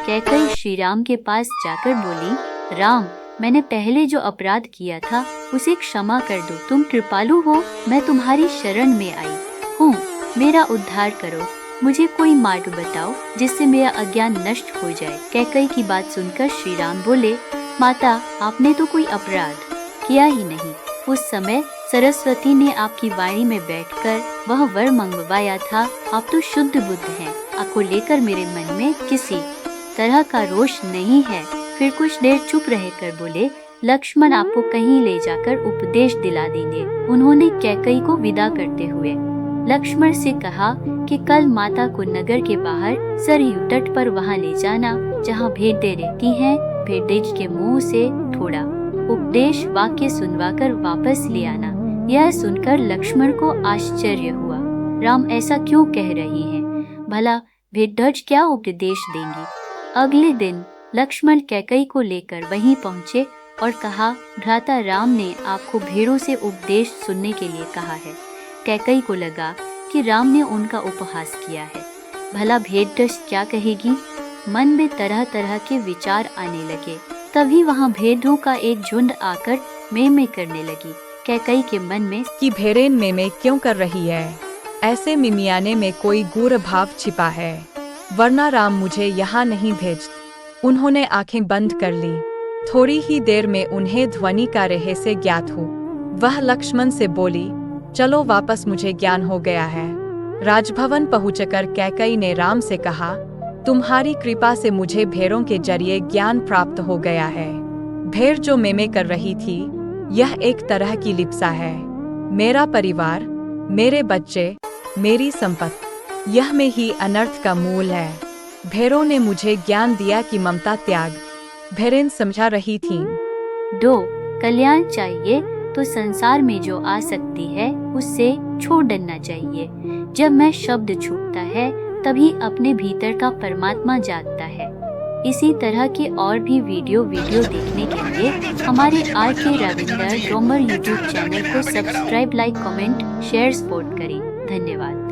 कैकई श्री राम के पास जाकर बोली, राम, मैंने पहले जो अपराध किया था उसे क्षमा कर दो। तुम कृपालु हो, मैं तुम्हारी शरण में आई हूँ, मेरा उद्धार करो। मुझे कोई मार्ग बताओ जिससे मेरा अज्ञान नष्ट हो जाए। कैकई की बात सुनकर श्री राम बोले, माता, आपने तो कोई अपराध किया ही नहीं। उस समय सरस्वती ने आपकी वाणी में बैठकर वह वर मंगवाया था। आप तो शुद्ध बुद्ध हैं, आपको लेकर मेरे मन में किसी तरह का रोष नहीं है। फिर कुछ देर चुप रहकर बोले, लक्ष्मण आपको कहीं ले जाकर उपदेश दिला देंगे। उन्होंने कैकई को विदा करते हुए लक्ष्मण से कहा कि कल माता को नगर के बाहर सरयू तट पर वहां ले जाना जहां भेड़ें रहती हैं। भेड़ें के मुंह से थोड़ा उपदेश वाक्य सुनवाकर वापस ले आना। यह सुनकर लक्ष्मण को आश्चर्य हुआ। राम ऐसा क्यों कह रही हैं? भला भेड़ें क्या उपदेश देंगी? अगले दिन लक्ष्मण कैकई को लेकर वहीं पहुँचे और कहा, भ्राता राम ने आपको भेड़ों से उपदेश सुनने के लिए कहा है। कैकई को लगा कि राम ने उनका उपहास किया है। भला भेड़ क्या कहेगी? मन में तरह तरह के विचार आने लगे। तभी वहाँ भेड़ों का एक झुंड आकर में करने लगी। कैकई के मन में कि भेड़ें में क्यों कर रही है? ऐसे मिमियाने में कोई गूढ़ भाव छिपा है, वरना राम मुझे यहाँ नहीं भेजते। उन्होंने आंखें बंद कर ली। थोड़ी ही देर में उन्हें ध्वनि का रहस्य ज्ञात हो। वह लक्ष्मण से बोली, चलो वापस, मुझे ज्ञान हो गया है। राजभवन पहुंचकर कैकई ने राम से कहा, तुम्हारी कृपा से मुझे भेड़ों के जरिए ज्ञान प्राप्त हो गया है। भेड़ जो मेमे कर रही थी, यह एक तरह की लिप्सा है। मेरा परिवार, मेरे बच्चे, मेरी संपत्ति, यह में ही अनर्थ का मूल है। भेड़ों ने मुझे ज्ञान दिया कि ममता त्याग। भेड़ें समझा रही थीं। 2. कल्याण चाहिए तो संसार में जो आ सकती है उससे छोड़ डरना चाहिए। जब मैं शब्द छूटता है तभी अपने भीतर का परमात्मा जागता है। इसी तरह के और भी वीडियो देखने के लिए हमारे RK रविंदर ग्रोमर YouTube चैनल को subscribe, like, comment, share, support करें। धन्यवाद।